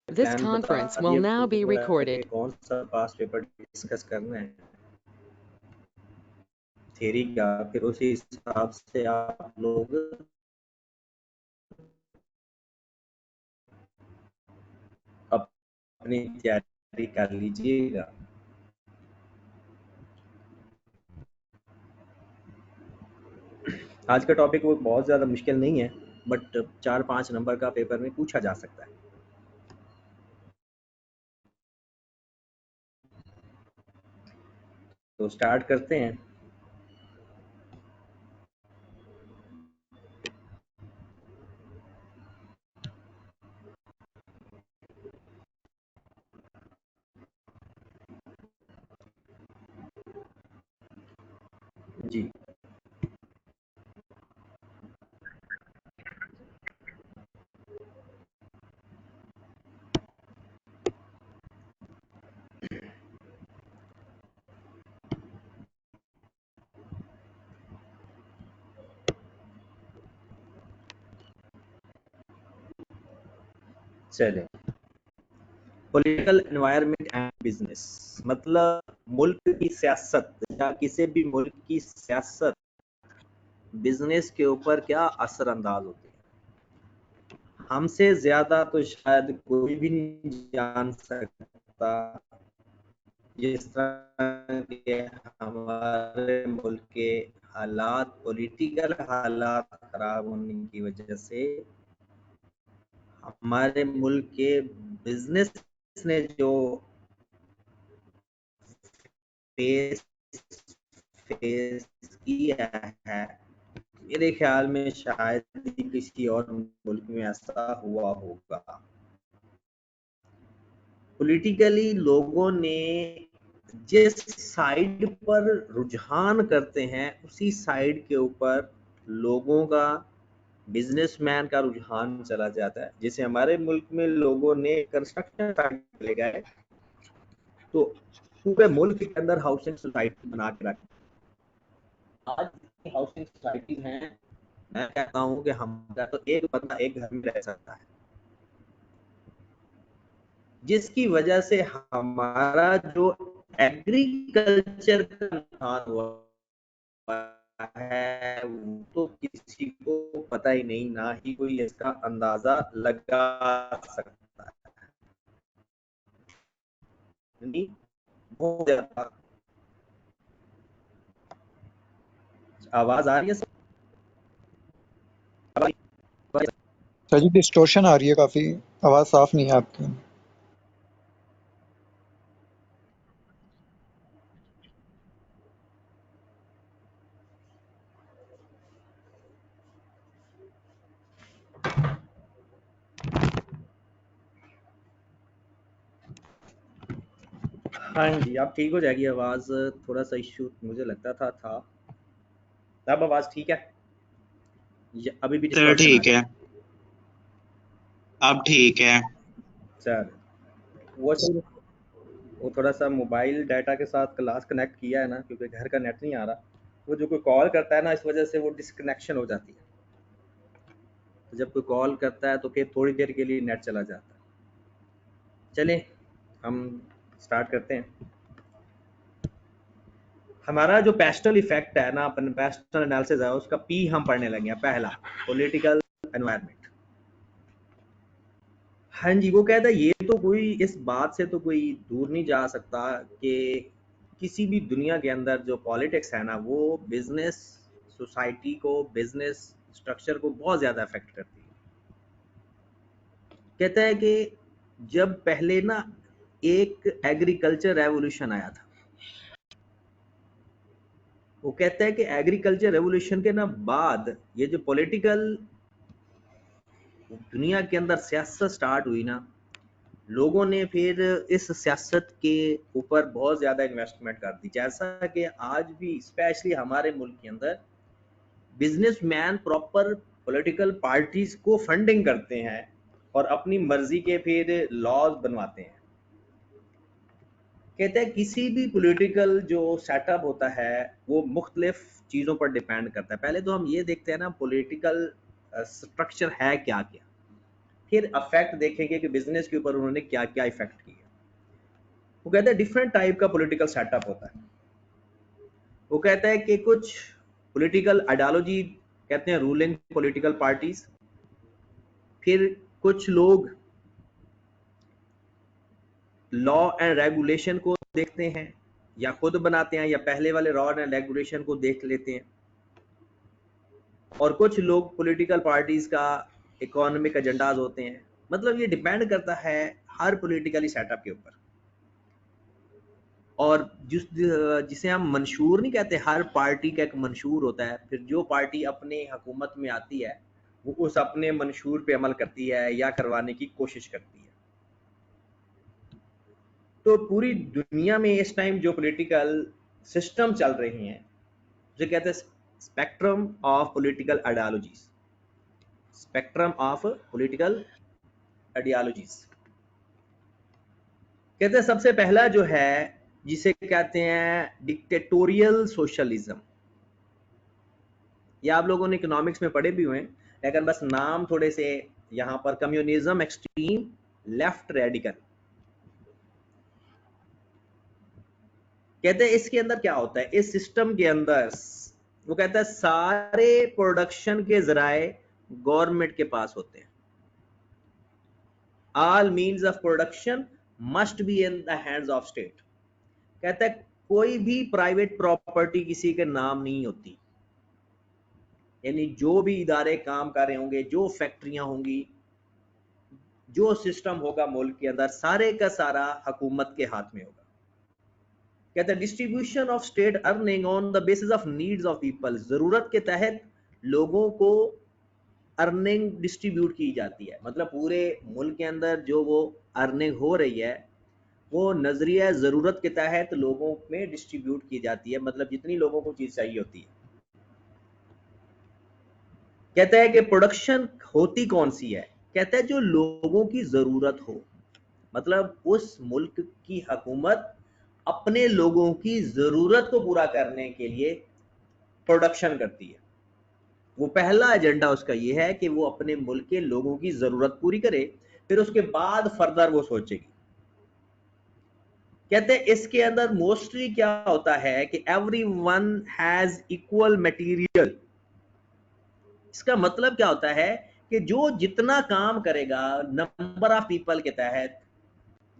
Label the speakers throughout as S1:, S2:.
S1: This
S2: plan बता
S1: conference will
S2: दिए
S1: now be
S2: पूरा कि
S1: recorded.
S2: कौन सा पास पेपर डिस्कस करना है, थ्योरी का, फिर उसी हिसाब से आप लोग अपनी तैयारी कर लीजिएगा। आज का टॉपिक वो बहुत ज़्यादा मुश्किल नहीं है, बट 4-5 नंबर का पेपर में पूछा जा सकता है। तो स्टार्ट करते हैं। जी, चलें। पॉलिटिकल एनवायरनमेंट एंड बिजनेस मतलब मुल्क की सियासत या किसी भी मुल्क की सियासत बिजनेस के ऊपर क्या असरअंदाज होती है, हमसे ज़्यादा तो शायद कोई भी नहीं जान सकता। जिस तरह के हमारे मुल्क के हालात, पॉलिटिकल हालात खराब होने की वजह से हमारे मुल्क के बिजनेस ने जो फेस फेस किया है, मेरे ख्याल में शायद ही किसी और मुल्क में ऐसा हुआ होगा। पॉलिटिकली लोगों ने जिस साइड पर रुझान करते हैं उसी साइड के ऊपर लोगों का, बिजनेसमैन का रुझान चला जाता है। जैसे हमारे मुल्क में लोगों ने कंस्ट्रक्शन साइड ले गए तो पूरे मुल्क के अंदर हाउसिंग सोसाइटी बना के रखी। आज हाउसिंग सोसाइटी हैं, मैं कहता हूँ कि हमारा तो एक बंदा एक घर में रह सकता है, जिसकी वजह से हमारा जो एग्रीकल्चर का नुकसान हुआ है वो तो किसी को पता ही नहीं, ना ही कोई इसका अंदाजा लगा सकता है। नहीं, बहुत ज्यादा आवाज आ रही है सब?
S3: सर जी डिस्टॉर्शन आ रही है काफ़ी, आवाज़ साफ नहीं है आपकी।
S2: हाँ जी, अब ठीक हो जाएगी आवाज। थोड़ा सा इश्यू मुझे लगता था। अब आवाज ठीक है या अभी भी
S4: सर
S2: डिस्टॉर्शन आ
S4: ठीक
S2: रही
S4: है, अब ठीक है।
S2: है? सर वो थोड़ा सा मोबाइल डाटा के साथ क्लास कनेक्ट किया है ना, क्योंकि घर का नेट नहीं आ रहा। वो जो कोई कॉल करता है ना, इस वजह से वो डिस्कनेक्शन हो जाती है। तो जब कोई कॉल करता है तो फिर थोड़ी देर के लिए नेट चला जाता है। चलिए हम स्टार्ट करते हैं। हमारा जो पेस्टल इफेक्ट है ना, अपन पेस्टल एनालिसिस है, उसका पी हम पढ़ने लगे हैं। पहला, पॉलिटिकल एनवायरनमेंट। हाँ जी, वो कहता है ये तो कोई इस बात से तो कोई दूर नहीं जा सकता कि किसी भी दुनिया के अंदर जो पॉलिटिक्स है ना, वो बिजनेस सोसाइटी को, बिजनेस स्ट्रक्चर को बहुत ज़्यादा अफेक्ट करती है। कहता है कि जब पहले ना एक एग्रीकल्चर रेवोल्यूशन आया था, वो कहता है कि एग्रीकल्चर रेवोल्यूशन के ना बाद ये जो पॉलिटिकल दुनिया के अंदर सियासत स्टार्ट हुई ना, लोगों ने फिर इस सियासत के ऊपर बहुत ज़्यादा इन्वेस्टमेंट कर दी। जैसा कि आज भी स्पेशली हमारे मुल्क के अंदर बिजनेसमैन प्रॉपर पॉलिटिकल पार्टीज को फंडिंग करते हैं और अपनी मर्जी के फिर लॉज बनवाते हैं। कहते हैं किसी भी पॉलिटिकल जो सेटअप होता है वो मुख्तलिफ चीज़ों पर डिपेंड करता है। पहले तो हम ये देखते हैं ना, पॉलिटिकल स्ट्रक्चर है क्या क्या। फिर अफेक्ट देखेंगे कि बिजनेस के ऊपर उन्होंने क्या क्या इफेक्ट किया। वो कहते हैं डिफरेंट टाइप का पॉलिटिकल सेटअप होता है। वो कहता है कि कुछ पॉलिटिकल आइडियोलॉजी कहते हैं रूलिंग पॉलिटिकल पार्टीज, फिर कुछ लोग लॉ एंड रेगुलेशन को देखते हैं या खुद बनाते हैं या पहले वाले लॉ एंड रेगुलेशन को देख लेते हैं, और कुछ लोग पॉलिटिकल पार्टीज का इकोनॉमिक एजेंडाज होते हैं। मतलब ये डिपेंड करता है हर पॉलिटिकली सेटअप के ऊपर। और जिसे हम मंशूर नहीं कहते, हर पार्टी का एक मंशूर होता है, फिर जो पार्टी अपने हुकूमत में आती है वो उस अपने मंशूर पे अमल करती है या करवाने की कोशिश करती है। तो पूरी दुनिया में इस टाइम जो पॉलिटिकल सिस्टम चल रही हैं उसे कहते हैं spectrum of political ideologies. Spectrum of political ideologies कहते हैं सबसे पहला जो है जिसे कहते हैं डिक्टेटोरियल सोशलिज्म। ये आप लोगों ने इकोनॉमिक्स में पढ़े भी हुए हैं, लेकिन बस नाम थोड़े से यहाँ पर कम्युनिज्म एक्सट्रीम लेफ्ट रेडिकल। कहते हैं इसके अंदर क्या होता है, इस सिस्टम के अंदर वो कहता है सारे प्रोडक्शन के जराए गवर्नमेंट के पास होते हैं। All means of production must be in the hands of state. कहता है कोई भी प्राइवेट प्रॉपर्टी किसी के नाम नहीं होती, यानी जो भी इदारे काम कर रहे होंगे, जो फैक्ट्रियां होंगी, जो सिस्टम होगा मुल्क के अंदर, सारे का सारा हुकूमत के हाथ में होगा। कहते हैं distribution of state earning on the basis of needs of people. जरूरत के तहत लोगों को अर्निंग डिस्ट्रीब्यूट की जाती है। मतलब पूरे मुल्क के अंदर जो वो अर्निंग हो रही है वो नजरिया जरूरत के तहत लोगों में डिस्ट्रीब्यूट की जाती है, मतलब जितनी लोगों को चीज चाहिए होती है। कहता है कि प्रोडक्शन होती कौन सी है, कहता है जो लोगों की जरूरत हो। मतलब उस मुल्क की हुकूमत अपने लोगों की जरूरत को पूरा करने के लिए प्रोडक्शन करती है। वो पहला एजेंडा उसका ये है कि वो अपने मुल्क के लोगों की जरूरत पूरी करे, फिर उसके बाद फर्दर वो सोचेगी। कहते हैं इसके अंदर मोस्टली क्या होता है कि every one has equal material. इसका मतलब क्या होता है कि जो जितना काम करेगा नंबर ऑफ पीपल के तहत,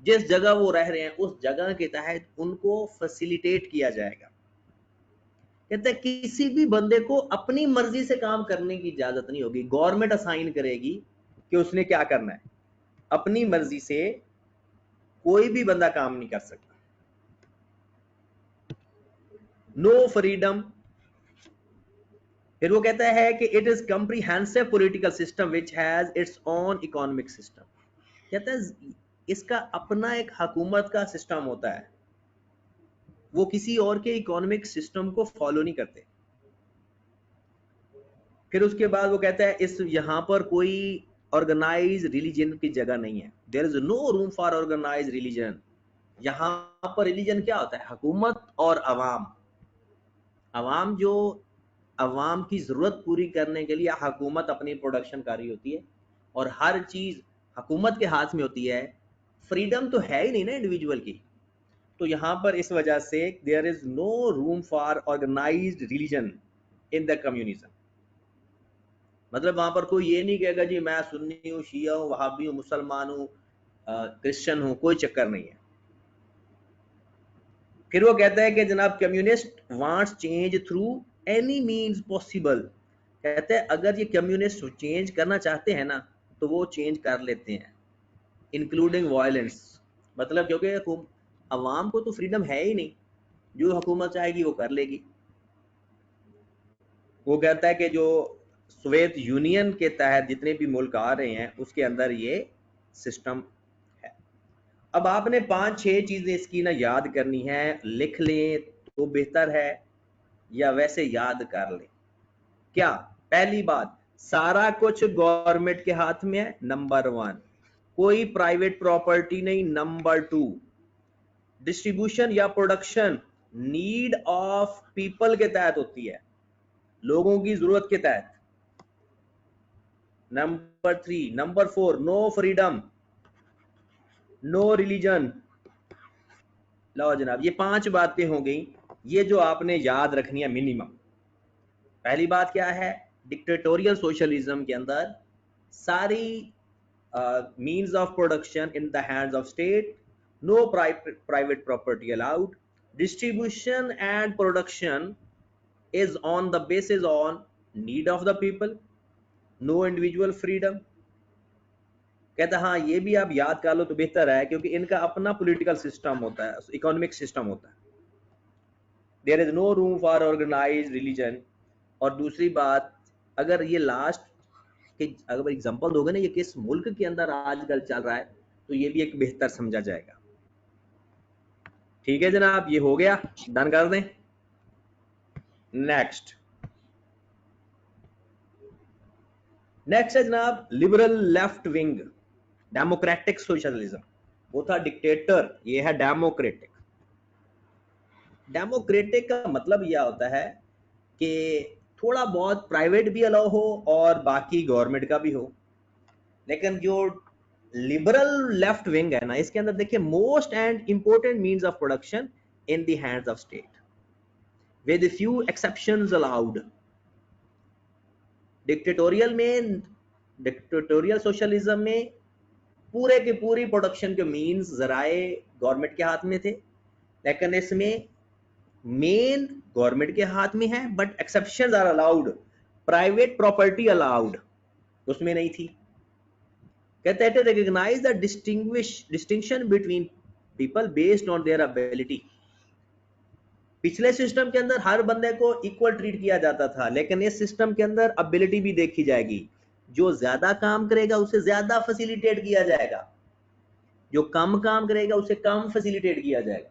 S2: जिस जगह वो रह रहे हैं उस जगह के तहत उनको फैसिलिटेट किया जाएगा। कहते हैं किसी भी बंदे को अपनी मर्जी से काम करने की इजाजत नहीं होगी। गवर्नमेंट असाइन करेगी कि उसने क्या करना है, अपनी मर्जी से कोई भी बंदा काम नहीं कर सकता। No freedom. फिर वो कहता है कि it is comprehensive political system which has its own economic system. कहता है इसका अपना एक हुकूमत का सिस्टम होता है, वो किसी और के इकोनॉमिक सिस्टम को फॉलो नहीं करते। फिर उसके बाद वो कहता है इस यहाँ पर कोई ऑर्गेनाइज रिलीजन की जगह नहीं है। There is no room for organise religion. यहाँ पर रिलीजन क्या होता है, हुकूमत और अवाम। अवाम जो अवाम की जरूरत पूरी करने के लिए हुकूमत अपनी प्रोडक्शन कर रही होती है और हर चीज हुकूमत के हाथ में होती है। फ्रीडम तो है ही नहीं ना इंडिविजुअल की। तो यहाँ पर इस वजह से there is no room for organised religion in the communism. मतलब वहां पर कोई ये नहीं कहेगा जी मैं सुन्नी हूँ, शिया हूँ, वहाबी हूँ, मुसलमान हूँ, क्रिश्चियन हूँ, कोई चक्कर नहीं है। फिर वो कहता है कि जनाब communist wants change through any means possible. कहते हैं अगर ये कम्युनिस्ट चेंज करना चाहते हैं ना तो वो चेंज कर लेते हैं, इंक्लूडिंग वायलेंस। मतलब क्योंकि अवाम को तो फ्रीडम है ही नहीं, जो हुकूमत चाहेगी वो कर लेगी। वो कहता है कि जो सोवियत यूनियन के तहत जितने भी मुल्क आ रहे हैं उसके अंदर ये सिस्टम है। अब आपने 5-6 चीजें इसकी ना याद करनी है, लिख लें तो बेहतर है या वैसे याद कर लें। क्या, पहली बात, सारा कुछ गवर्नमेंट के हाथ में है, नंबर 1। कोई प्राइवेट प्रॉपर्टी नहीं, नंबर 2। डिस्ट्रीब्यूशन या प्रोडक्शन नीड ऑफ पीपल के तहत होती है, लोगों की जरूरत के तहत। Number 3, number 4, no freedom, no religion. लो जनाब, ये 5 बातें हो गई, ये जो आपने याद रखनी है मिनिमम। पहली बात क्या है, डिक्टेटोरियल सोशलिज्म के अंदर सारी means of production in the hands of state, no private property allowed, distribution and production is on the basis on need of the people, no individual freedom। कहता हाँ ये भी आप याद कर लो तो बेहतर है, क्योंकि इनका अपना पॉलिटिकल सिस्टम होता है, इकोनॉमिक सिस्टम होता है। There is no room for organised religion. और दूसरी बात, अगर ये लास्ट कि अगर एग्जांपल दोगे ना ये किस मुल्क के अंदर आजकल चल रहा है, तो ये भी एक बेहतर समझा जाएगा। ठीक है जनाब, ये हो गया, डन कर दें। नेक्स्ट है जनाब liberal left wing democratic socialism. वो था डिक्टेटर, ये है डेमोक्रेटिक। डेमोक्रेटिक का मतलब यह होता है कि थोड़ा बहुत प्राइवेट भी अलाउ हो और बाकी गवर्नमेंट का भी हो। लेकिन जो लिबरल लेफ्ट विंग है ना, इसके अंदर देखिए most and important means of production in the hands of state with few exceptions allowed. Dictatorial socialism में पूरे के पूरी प्रोडक्शन के मींस जराए गवर्नमेंट के हाथ में थे, लेकिन इसमें मेन गवर्नमेंट के हाथ में है, but exceptions are allowed. Private property allowed उसमें नहीं थी। कहते हैं recognise the distinction between people based on their ability. पिछले सिस्टम के अंदर हर बंदे को इक्वल ट्रीट किया जाता था, लेकिन इस सिस्टम के अंदर एबिलिटी भी देखी जाएगी। जो ज्यादा काम करेगा उसे ज्यादा फैसिलिटेट किया जाएगा, जो कम काम करेगा उसे कम फैसिलिटेट किया जाएगा।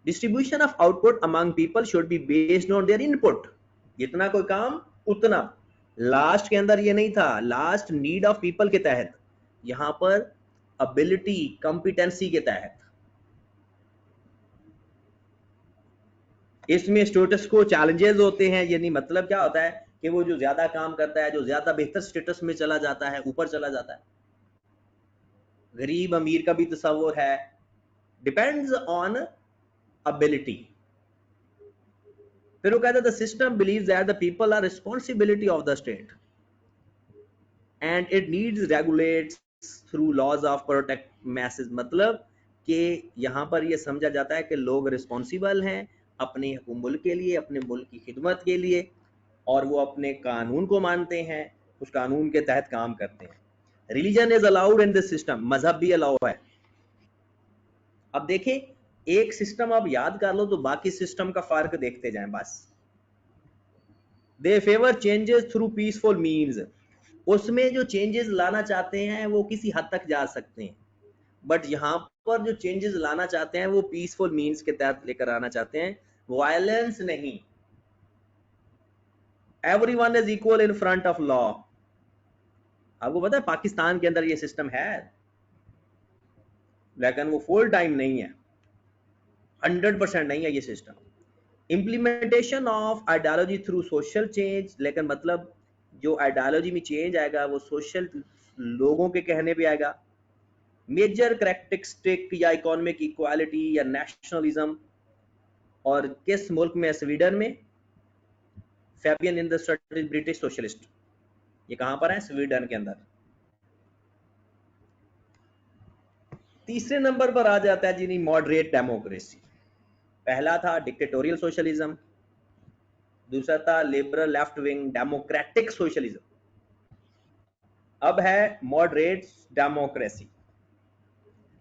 S2: Distribution of output among people should be based on there input. जितना कोई काम उतना। लास्ट के अंदर ये नहीं था, लास्ट नीड ऑफ पीपल के तहत, यहां पर एबिलिटी कॉम्पिटेंसी के तहत। इसमें स्टेटस को चैलेंजेस होते हैं, यानी मतलब क्या होता है कि वो जो ज्यादा काम करता है, जो ज्यादा बेहतर स्टेटस में चला जाता है, ऊपर चला जाता है। गरीब अमीर का भी तस्वुर है, डिपेंड्स ऑन एबिलिटी। फिर वो कहता है the system believes that the people are responsibility of the state and it needs regulates through laws of protect message. मतलब कि यहां पर ये समझा जाता है कि लोग रिस्पॉन्सिबल हैं अपने मुल्क के लिए, अपने मुल्क की खिदमत के लिए, और वो अपने कानून को मानते हैं, उस कानून के तहत काम करते हैं। Religion is allowed in this system, मजहब भी अलाउ है। अब देखिए, एक सिस्टम आप याद कर लो तो बाकी सिस्टम का फर्क देखते जाएं बस। They favour changes through peaceful means. उसमें जो चेंजेस लाना चाहते हैं वो किसी हद तक जा सकते हैं, बट यहाँ पर जो चेंजेस लाना चाहते हैं वो पीसफुल मीन्स के तहत लेकर आना चाहते हैं, वायलेंस नहीं। Everyone is equal in front of law. आपको पता है पाकिस्तान के अंदर ये सिस्टम है, लेकिन वो फुल टाइम नहीं है, 100% नहीं है ये system. Implementation of ideology through social change, लेकिन मतलब जो आइडियोलॉजी में चेंज आएगा वो सोशल लोगों के कहने पे आएगा। मेजर करैक्टरिस्टिक या इकोनॉमिक इक्वालिटी या नेशनलिज्म, और किस मुल्क में? स्वीडन में। Fabian in the study British socialist, ये कहां पर है? स्वीडन के अंदर। तीसरे नंबर पर आ जाता है जी मॉडरेट डेमोक्रेसी। पहला था डिक्टेटोरियल सोशलिज्म, दूसरा था liberal left wing democratic socialism, अब है moderate democracy.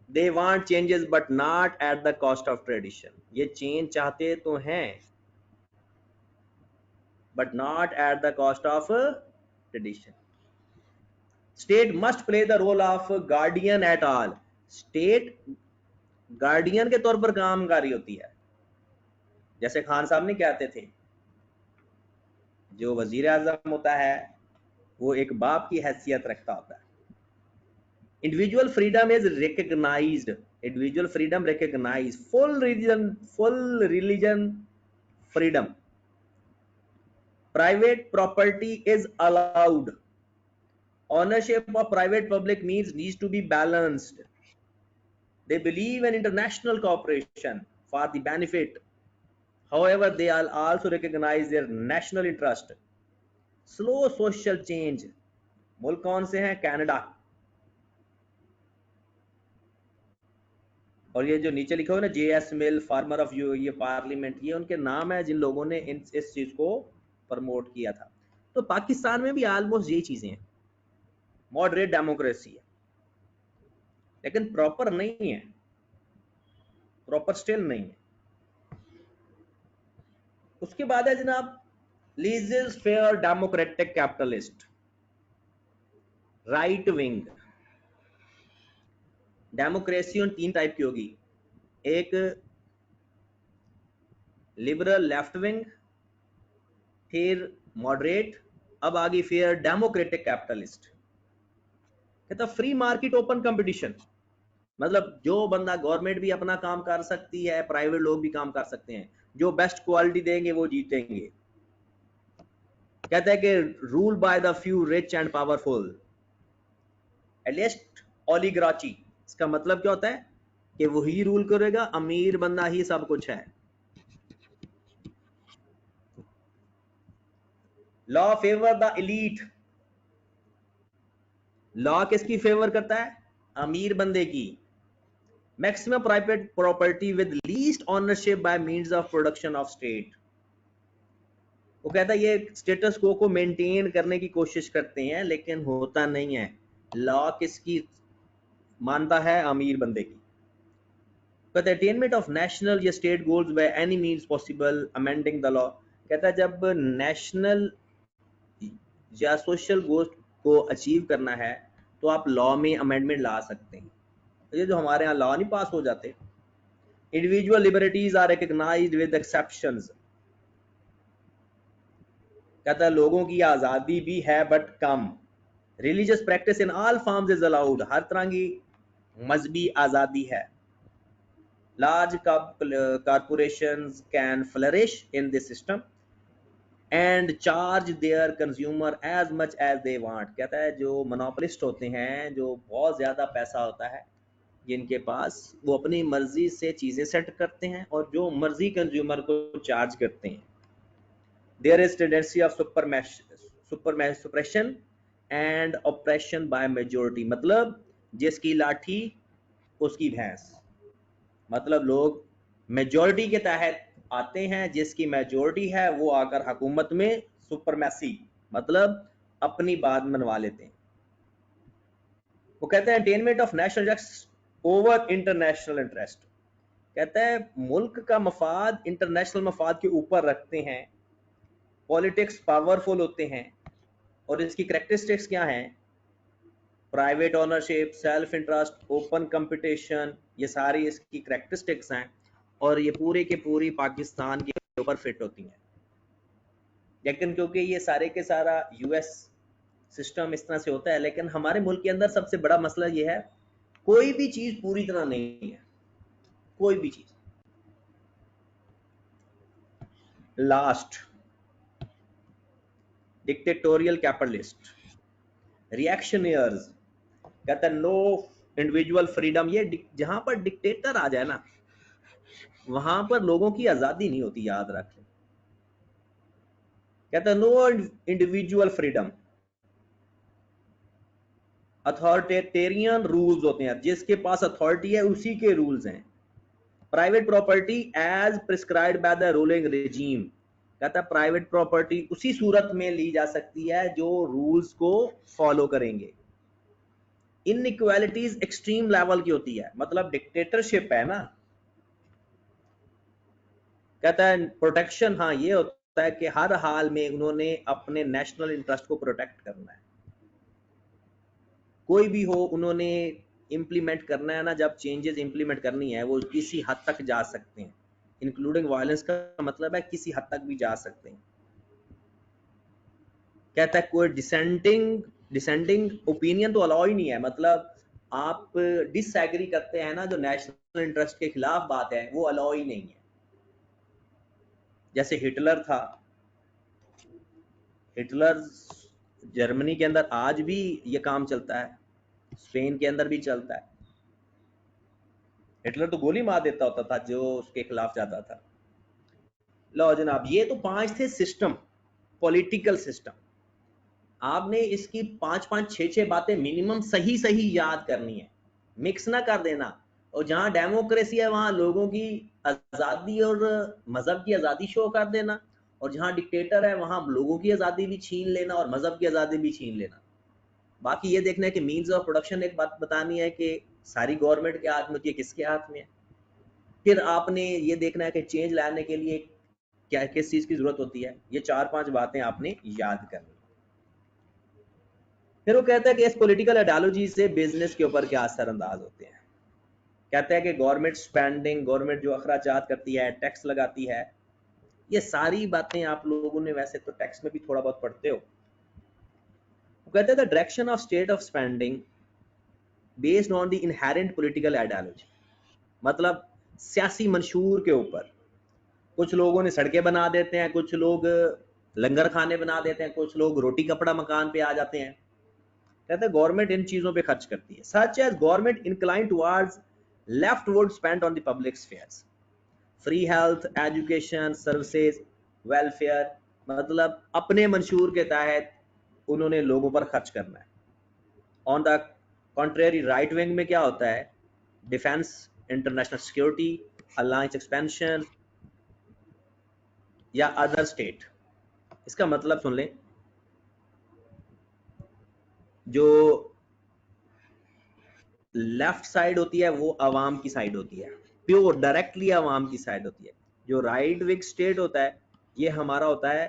S2: They want changes but not at the cost of tradition. ये चेंज चाहते तो हैं but not at the cost of tradition. State must play the role of guardian at all. State guardian के तौर पर काम कर रही होती है। जैसे खान साहब ने कहते थे, जो वजीर आजम होता है वो एक बाप की हैसियत रखता होता है। Individual freedom is recognised, individual freedom recognise, full religion freedom. Private property is allowed. Ownership of private public needs to be balanced. They believe in international cooperation for the benefit. However, they also recognize their national interest. Slow social change. मुल्क कौन से हैं? Canada. और ये जो नीचे लिखा हुआ है ना, JS mill, farmer of you, ये पार्लियामेंट, ये उनके नाम है जिन लोगों ने इस चीज को प्रमोट किया था। तो पाकिस्तान में भी ऑलमोस्ट यही चीजें हैं, मॉडरेट डेमोक्रेसी है, लेकिन प्रॉपर नहीं है, प्रॉपर स्टिल नहीं है। उसके बाद है जनाब laissez faire democratic capitalist, right wing. Democracy उन 3 टाइप की होगी, एक लिबरल लेफ्ट विंग, फिर मॉडरेट, अब आगे फेयर डेमोक्रेटिक कैपिटलिस्ट। कहता फ्री मार्केट ओपन कंपटीशन, मतलब जो बंदा, गवर्नमेंट भी अपना काम कर सकती है, प्राइवेट लोग भी काम कर सकते हैं, जो बेस्ट क्वालिटी देंगे वो जीतेंगे। कहता है कि rule by the few rich and powerful, elitist oligarchy. इसका मतलब क्या होता है कि वही रूल करेगा, अमीर बंदा ही सब कुछ है। Law favour the elite, law किसकी फेवर करता है? अमीर बंदे की। Maximum private property with least ownership by means of production of state. वो कहता है ये स्टेटस को मेंटेन करने की कोशिश करते हैं, लेकिन होता नहीं है। लॉ किसकी मानता है? अमीर बंदे की। कहता है अटेनमेंट ऑफ नेशनल या state goals by any means possible amending the law. कहता है जब नेशनल या सोशल गोल्स को अचीव करना है तो आप लॉ में अमेंडमेंट ला सकते हैं। ये जो हमारे यहाँ लॉ नहीं पास हो जाते। Individual liberties are recognized with exceptions. कहता है लोगों की आजादी भी है बट कम। Religious practice in all forms is allowed, हर तरह की मजहबी आजादी है। Large corporations can flourish in this system and charge their consumer as much as they want। कहता है जो मोनोपोलिस्ट होते हैं, जो बहुत ज्यादा पैसा होता है जिनके पास, वो अपनी मर्जी से चीजें सेट करते हैं और जो मर्जी कंज्यूमर को चार्ज करते हैं। There is tendency of suppression and oppression by majority, मतलब जिसकी लाठी उसकी भैंस। मतलब लोग मेजोरिटी के तहत आते हैं, जिसकी मेजोरिटी है वो आकर हुकूमत में सुपरमैसी, मतलब अपनी बात मनवा लेते हैं। वो कहते हैं attainment of national interest over international interest. कहता है मुल्क का मफाद इंटरनेशनल मफाद के ऊपर रखते हैं। पॉलिटिक्स पावरफुल होते हैं और इसकी कैरेक्टरिस्टिक्स क्या हैं? Private ownership, self interest, open competition, ये सारी इसकी कैरेक्टरिस्टिक्स हैं और ये पूरी के पूरी पाकिस्तान के ऊपर फिट होती हैं। लेकिन क्योंकि ये सारे के सारा यूएस सिस्टम इस तरह से होता है, लेकिन हमारे मुल्क के अंदर सबसे बड़ा मसला ये है, कोई भी चीज पूरी तरह नहीं है, कोई भी चीज। Last, dictatorial capitalist, reactionaries. कहता है नो इंडिविजुअल फ्रीडम। ये जहां पर डिक्टेटर आ जाए ना, वहां पर लोगों की आजादी नहीं होती, याद रख लें। कहता है no individual freedom, authoritarian rules होते हैं, जिसके पास अथॉरिटी है उसी के रूल्स हैं। Private property as prescribed by the ruling regime. कहता है प्राइवेट प्रॉपर्टी उसी सूरत में ली जा सकती है जो रूल्स को फॉलो करेंगे। इनइक्वालिटीज एक्सट्रीम लेवल की होती है, मतलब डिक्टेटरशिप है ना। कहता है प्रोटेक्शन, हाँ ये होता है कि हर हाल में उन्होंने अपने नेशनल इंटरेस्ट को प्रोटेक्ट करना है। कोई भी हो, उन्होंने इम्प्लीमेंट करना है ना, जब चेंजेस इम्प्लीमेंट करनी है वो किसी हद तक जा सकते हैं, इंक्लूडिंग वायलेंस का मतलब है किसी हद तक भी जा सकते हैं। कहता है कोई डिसेंडिंग ओपिनियन तो अलाउ ही नहीं है, मतलब आप डिसएग्री करते हैं ना, जो नेशनल इंटरेस्ट के खिलाफ बात है वो अलाउ ही नहीं है। जैसे हिटलर था, हिटलर जर्मनी के अंदर आज भी ये काम चलता है, स्पेन के अंदर भी चलता है। हिटलर तो गोली मार देता होता था जो उसके खिलाफ जाता था। लो जनाब, ये तो 5 थे सिस्टम, पॉलिटिकल सिस्टम। आपने इसकी 5-5, 6-6 बातें मिनिमम सही सही याद करनी है, मिक्स ना कर देना। और जहां डेमोक्रेसी है वहां लोगों की आजादी और मजहब की आजादी शो कर देना, और जहां डिक्टेटर है वहां लोगों की आजादी भी छीन लेना और मजहब की आजादी भी छीन लेना। बाकी ये देखना है कि मीन्स ऑफ प्रोडक्शन, एक बात बतानी है कि सारी गवर्नमेंट के हाथ में होती है, किसके हाथ में है। फिर आपने ये देखना है कि चेंज लाने के लिए क्या किस चीज की जरूरत होती है। ये 4-5 बातें आपने याद करनी। फिर वो कहता है कि इस पॉलिटिकल आइडियोलॉजी से बिजनेस के ऊपर क्या असरअंदाज होते हैं। कहता है कि गवर्नमेंट स्पेंडिंग, गवर्नमेंट जो अखराजात करती है, टैक्स लगाती है, ये सारी बातें आप लोगों ने वैसे तो टैक्स में भी थोड़ा बहुत पढ़ते हो। वो कहते हैं the direction of state of spending based on the inherent political ideology, मतलब सियासी मंशूर के ऊपर। कुछ लोगों ने सड़कें बना देते हैं, कुछ लोग लंगर खाने बना देते हैं, कुछ लोग रोटी कपड़ा मकान पे आ जाते हैं। कहते हैं गवर्नमेंट इन चीजों पे खर्च करती है। Such as government incline towards leftward spend on the public spheres, free health, education, services, welfare, मतलब अपने मंशूर के तहत उन्होंने लोगों पर खर्च करना है। On the contrary right wing में क्या होता है, defence, international security, alliance expansion या अदर स्टेट। इसका मतलब सुन लें, जो लेफ्ट साइड होती है वो अवाम की साइड होती है, प्योर डायरेक्टली अवाम की साइड होती है। जो राइट विंग स्टेट होता है ये हमारा होता है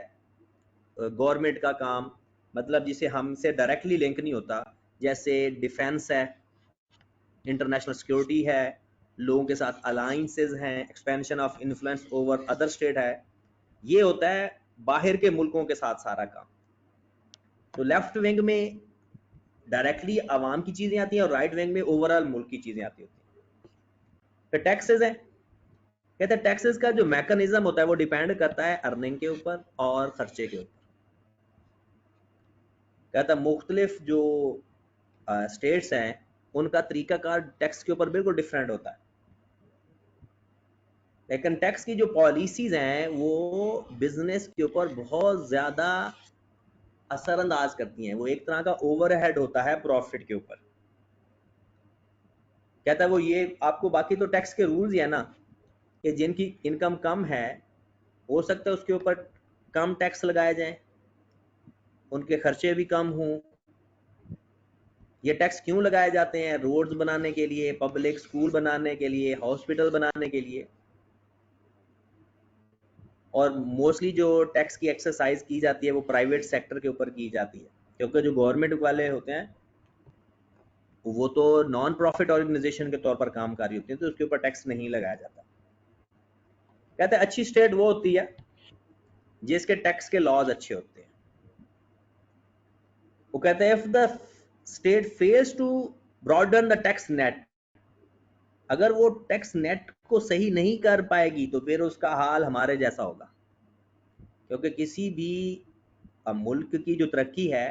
S2: गवर्नमेंट का काम, मतलब जिसे हमसे डायरेक्टली लिंक नहीं होता, जैसे डिफेंस है, इंटरनेशनल सिक्योरिटी है, लोगों के साथ अलायंसेज हैं, expansion of influence over other state है। ये होता है बाहर के मुल्कों के साथ सारा काम। तो लेफ्ट विंग में डायरेक्टली अवाम की चीजें आती हैं और राइट विंग में ओवरऑल मुल्क की चीजें आती होती हैं। फिर टैक्सेस है। कहते हैं टैक्सेस का जो मैकेनिज्म होता है वो डिपेंड करता है अर्निंग के ऊपर और खर्चे के ऊपर। कहता है मुख्तलिफ जो स्टेट्स हैं उनका तरीकाकार टैक्स के ऊपर बिल्कुल डिफरेंट होता है, लेकिन टैक्स की जो पॉलिसीज हैं वो बिजनेस के ऊपर बहुत ज्यादा असरअंदाज करती हैं। वो एक तरह का ओवरहेड होता है प्रॉफिट के ऊपर। कहता है वो ये आपको, बाकी तो टैक्स के रूल्स ही है ना कि जिनकी इनकम कम है हो सकता है उसके ऊपर कम टैक्स लगाए जाएं, उनके खर्चे भी कम हों। ये टैक्स क्यों लगाए जाते हैं, रोड्स बनाने के लिए, पब्लिक स्कूल बनाने के लिए, हॉस्पिटल बनाने के लिए। और मोस्टली जो टैक्स की एक्सरसाइज की जाती है वो प्राइवेट सेक्टर के ऊपर की जाती है, क्योंकि जो गवर्नमेंट वाले होते हैं वो तो नॉन प्रॉफिट ऑर्गेनाइजेशन के तौर पर कामकारी होती है, तो उसके ऊपर टैक्स नहीं लगाया जाता। कहते हैं अच्छी स्टेट वो होती है जिसके टैक्स के लॉज अच्छे होते हैं। वो कहते हैं if the state fails to broaden the tax net, अगर वो टैक्स नेट को सही नहीं कर पाएगी तो फिर उसका हाल हमारे जैसा होगा। क्योंकि किसी भी मुल्क की जो तरक्की है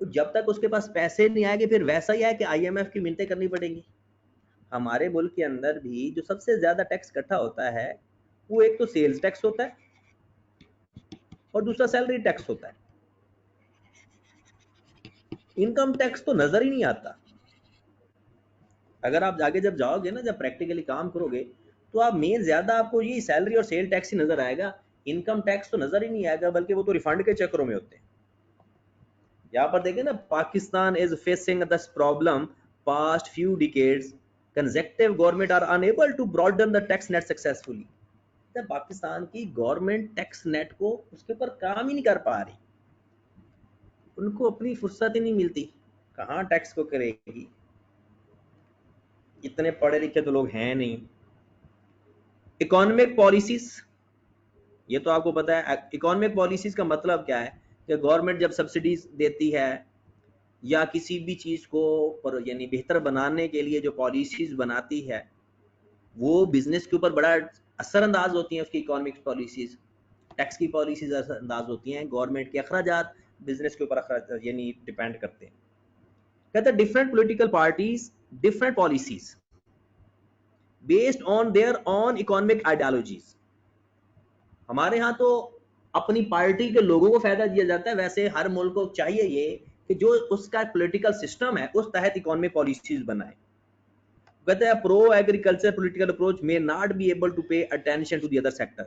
S2: तो जब तक उसके पास पैसे नहीं आएंगे फिर वैसा ही है कि आईएमएफ की मिन्नतें करनी पड़ेंगी। हमारे मुल्क के अंदर भी जो सबसे ज्यादा टैक्स इकट्ठा होता है वो एक तो सेल्स टैक्स होता है और दूसरा सैलरी टैक्स होता है। इनकम टैक्स तो नजर ही नहीं आता। अगर आप आगे जब जाओगे ना, जब प्रैक्टिकली काम करोगे तो आप मेन ज्यादा आपको ये सैलरी और सेल टैक्स ही नजर आएगा। इनकम टैक्स तो नजर ही नहीं आएगा, बल्कि वो तो रिफंड के चक्करों में होते हैं। यहाँ पर देखें ना, Pakistan is facing this problem past few decades, consecutive government are unable to broaden the tax net successfully. Pakistan की गवर्नमेंट टैक्स नेट को उसके ऊपर काम ही नहीं कर पा रही, उनको अपनी फुर्सत ही नहीं मिलती, कहाँ टैक्स को करेगी। इतने पढ़े लिखे तो लोग हैं नहीं। इकोनॉमिक पॉलिसीज, ये तो आपको पता है इकोनॉमिक पॉलिसीज का मतलब क्या है कि गवर्नमेंट जब सब्सिडीज देती है या किसी भी चीज को पर यानी बेहतर बनाने के लिए जो पॉलिसीज बनाती है वो बिजनेस के ऊपर बड़ा असरअंदाज होती हैं। उसकी इकोनॉमिक पॉलिसीज, टैक्स की पॉलिसीज असरअंदाज होती हैं, गवर्नमेंट के अखराजात बिजनेस के ऊपर यानी डिपेंड करते हैं। कहते हैं different political parties different policies based on there on economic ideologies. हमारे यहाँ तो अपनी पार्टी के लोगों को फायदा दिया जाता है, वैसे हर मुल्क को चाहिए ये कि जो उसका पॉलिटिकल सिस्टम है उस तहत इकोनॉमिक पॉलिसीज बनाए। कहते हैं pro agriculture political approach may not be able to pay attention to the other sector.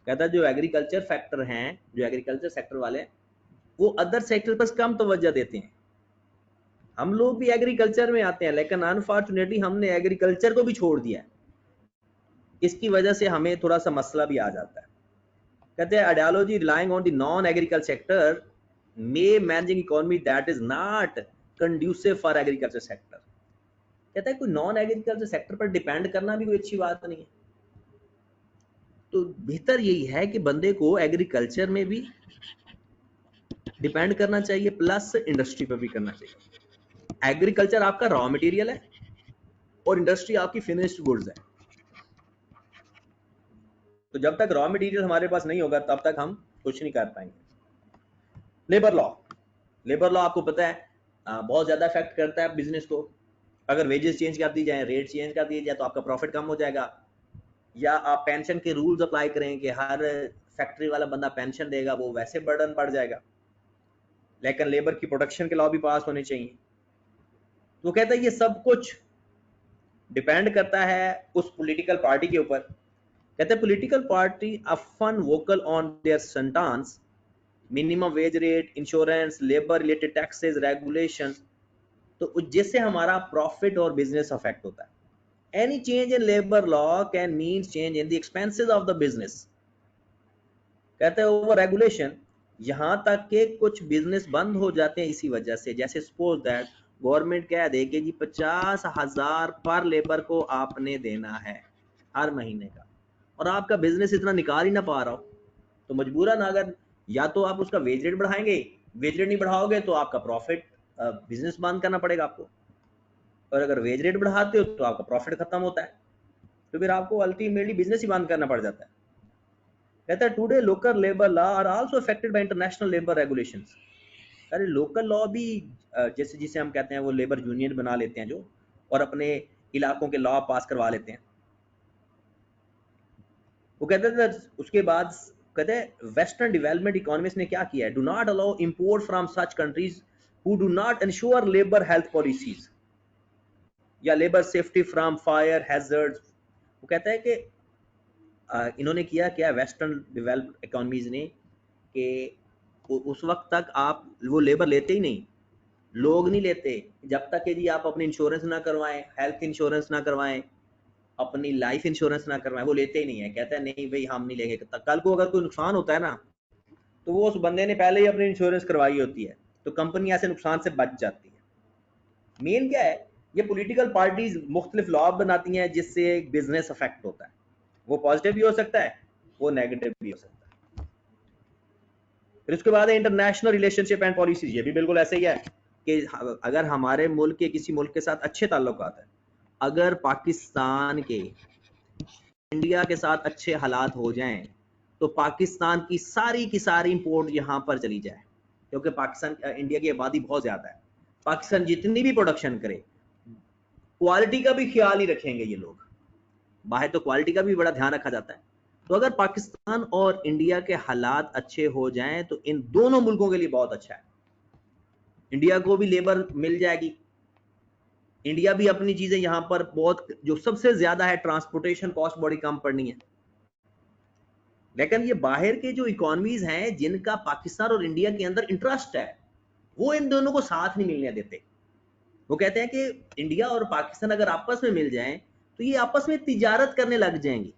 S2: कहता है जो एग्रीकल्चर फैक्टर हैं, जो एग्रीकल्चर सेक्टर वाले, वो अदर सेक्टर पर कम तवज्जो देते हैं। हम लोग भी एग्रीकल्चर में आते हैं, लेकिन अनफॉर्चुनेटली हमने एग्रीकल्चर को भी छोड़ दिया है। इसकी वजह से हमें थोड़ा सा मसला भी आ जाता है। कहते हैं ideology relying on the non agriculture sector may managing economy that is not conducive for agriculture sector. कहता है कोई नॉन एग्रीकल्चर सेक्टर पर डिपेंड करना भी कोई अच्छी बात नहीं है। तो बेहतर यही है कि बंदे को एग्रीकल्चर में भी डिपेंड करना चाहिए, प्लस इंडस्ट्री पर भी करना चाहिए। एग्रीकल्चर आपका रॉ मटेरियल है और इंडस्ट्री आपकी फिनिश्ड गुड्स है। तो जब तक रॉ मटेरियल हमारे पास नहीं होगा तब तक हम कुछ नहीं कर पाएंगे। लेबर लॉ, लेबर लॉ आपको पता है बहुत ज्यादा इफेक्ट करता है बिजनेस को। अगर वेजेस चेंज कर दी जाए, रेट चेंज कर दिए जाए तो आपका प्रॉफिट कम हो जाएगा। या आप पेंशन के रूल्स अप्लाई करें कि हर फैक्ट्री वाला बंदा पेंशन देगा, वो वैसे बर्डन पड़ जाएगा। लेकिन लेबर की प्रोटेक्शन के लॉ भी पास होने चाहिए। तो कहता है ये सब कुछ डिपेंड करता है उस पॉलिटिकल पार्टी के ऊपर। कहते हैं political party often vocal on their stance, minimum wage rate, insurance, labour related taxes, regulation, तो जिससे हमारा प्रॉफिट और बिजनेस अफेक्ट होता है। Any change in labour law can mean change in the expenses of the business. कहते हैं over regulation, यहां तक कि कुछ बिजनेस बंद हो जाते हैं इसी वजह से। जैसे सपोज दैट गवर्नमेंट कह दे कि जी 50,000 पर लेबर को आपने देना है हर महीने का, और आपका बिजनेस इतना निकाल ही ना पा रहा हो, तो मजबूरन अगर या तो आप उसका वेज रेट बढ़ाएंगे, वेज रेट नहीं बढ़ाओगे तो आपका प्रॉफिट बिजनेस बंद करना पड़ेगा आपको, और अगर वेज रेट बढ़ाते हो तो आपका प्रॉफिट खत्म होता है, तो फिर आपको अल्टीमेटली बिजनेस ही बंद करना पड़ जाता है। कहता है today local labour law are also affected by international labour regulations. अरे लोकल लॉ भी जैसे जिसे हम कहते हैं वो लेबर यूनियन बना लेते हैं जो, और अपने इलाकों के लॉ पास करवा लेते हैं। वो कहते थे उसके बाद, कहते हैं वेस्टर्न डेवलपमेंट इकोनॉमिस्ट ने क्या किया है, do not allow import from such countries who do not ensure labour health policies या labour safety from fire hazards. वो कहता है कि इन्होंने किया क्या वेस्टर्न डेवलप्ड इकोनॉमीज ने, कि उस वक्त तक आप वो लेबर लेते ही नहीं, लोग नहीं लेते जब तक कि जी आप अपनी इंश्योरेंस ना करवाएं, हेल्थ इंश्योरेंस ना करवाएं, अपनी लाइफ इंश्योरेंस ना करवाएं, वो लेते ही नहीं है। कहता है नहीं भाई हम नहीं लेंगे, कल को अगर कोई नुकसान होता है ना तो वो उस बंदे ने पहले ही अपनी इंश्योरेंस करवाई होती है, तो कंपनी ऐसे नुकसान से बच जाती है। मेन क्या है, ये पॉलिटिकल पार्टीज मुख्तलिफ लॉ बनाती हैं जिससे बिजनेस अफेक्ट होता है। वो पॉजिटिव भी हो सकता है, वो नेगेटिव भी हो सकता है। फिर उसके बाद है इंटरनेशनल रिलेशनशिप एंड पॉलिसीज। ये भी बिल्कुल ऐसे ही है कि अगर हमारे मुल्क के किसी मुल्क के साथ अच्छे ताल्लुकात है, अगर पाकिस्तान के इंडिया के साथ अच्छे हालात हो जाएं तो पाकिस्तान की सारी इंपोर्ट यहाँ पर चली जाए, क्योंकि पाकिस्तान इंडिया की आबादी बहुत ज्यादा है। पाकिस्तान जितनी भी प्रोडक्शन करे, क्वालिटी का भी ख्याल ही रखेंगे ये लोग, बाहर तो क्वालिटी का भी बड़ा ध्यान रखा जाता है। तो अगर पाकिस्तान और इंडिया के हालात अच्छे हो जाएं तो इन दोनों मुल्कों के लिए बहुत अच्छा है। इंडिया को भी लेबर मिल जाएगी, इंडिया भी अपनी चीजें यहाँ पर बहुत, जो सबसे ज्यादा है ट्रांसपोर्टेशन कॉस्ट बड़ी कम पड़नी है। लेकिन ये बाहर के जो इकोनॉमीज हैं जिनका पाकिस्तान और इंडिया के अंदर इंटरेस्ट है, वो इन दोनों को साथ नहीं मिलने देते। वो कहते हैं कि इंडिया और पाकिस्तान अगर आपस में मिल जाएं तो ये आपस में तिजारत करने लग जाएंगे।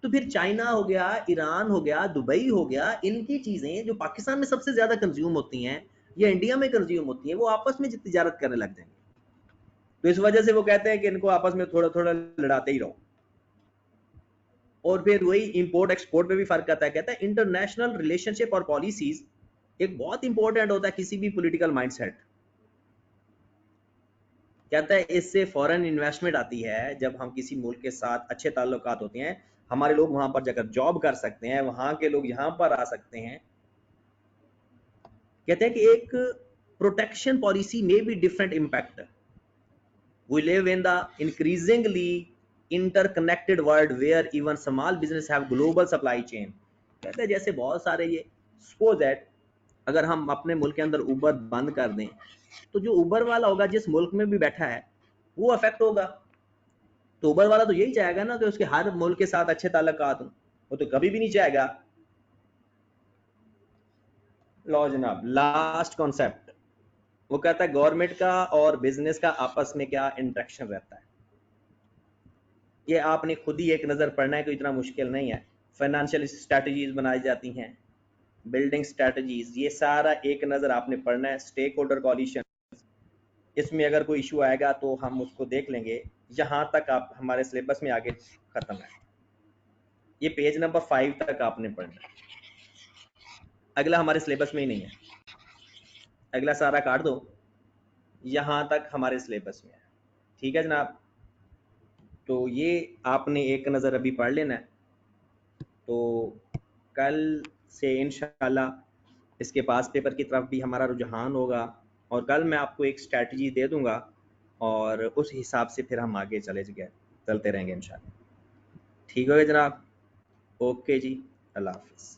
S2: तो फिर चाइना हो गया, ईरान हो गया, दुबई हो गया, इनकी चीजें जो पाकिस्तान में सबसे ज्यादा कंज्यूम होती हैं या इंडिया में कंज्यूम होती हैं, वो आपस में तिजारत करने लग जाएंगे। तो इस वजह से वो कहते हैं कि इनको आपस में थोड़ा थोड़ा लड़ाते ही रहो। और फिर वही इंपोर्ट एक्सपोर्ट पे भी फर्क आता है। कहता है इंटरनेशनल रिलेशनशिप और पॉलिसीज एक बहुत इंपॉर्टेंट होता है किसी भी पॉलिटिकल माइंडसेट। कहता है इससे फॉरेन इन्वेस्टमेंट आती है, जब हम किसी मुल्क के साथ अच्छे ताल्लुकात होते हैं, हमारे लोग वहां पर जाकर जॉब कर सकते हैं, वहां के लोग यहाँ पर आ सकते हैं, कहते हैं कि एक प्रोटेक्शन पॉलिसी में भी different impact. We live in the increasingly interconnected world where even small business have global supply chain। कहते हैं जैसे बहुत सारे ये सपोज दैट अगर हम अपने मुल्क के अंदर उबर बंद कर दें तो जो उबर वाला होगा जिस मुल्क में भी बैठा है वो अफेक्ट होगा। तो उबर वाला तो यही चाहेगा ना कि उसके हर मुल्क के साथ अच्छे ताल्लुकात हों, वो तो कभी भी नहीं चाहेगा। लो जनाब, लास्ट कॉन्सेप्ट वो कहता है गवर्नमेंट का और बिजनेस का आपस में क्या इंटरेक्शन रहता है। ये आपने खुद ही एक नज़र पढ़ना है, कोई इतना मुश्किल नहीं है। फाइनेंशियल स्ट्रैटेजीज बनाई जाती हैं, बिल्डिंग स्ट्रैटेजीज, ये सारा एक नज़र आपने पढ़ना है। स्टेक होल्डर कोलिशन, इसमें अगर कोई इशू आएगा तो हम उसको देख लेंगे। यहाँ तक आप हमारे सिलेबस में आगे ख़त्म है, ये पेज नंबर 5 तक आपने पढ़ना है। अगला हमारे सिलेबस में ही नहीं है, अगला सारा काट दो, यहाँ तक हमारे सिलेबस में है। ठीक है जनाब, तो ये आपने एक नज़र अभी पढ़ लेना है। तो कल से इंशाल्लाह इसके पास पेपर की तरफ भी हमारा रुझान होगा और कल मैं आपको एक स्ट्रैटेजी दे दूंगा और उस हिसाब से फिर हम आगे चलते रहेंगे इंशाल्लाह। ठीक हो गया जनाब, ओके जी, अल्लाह हाफिज़।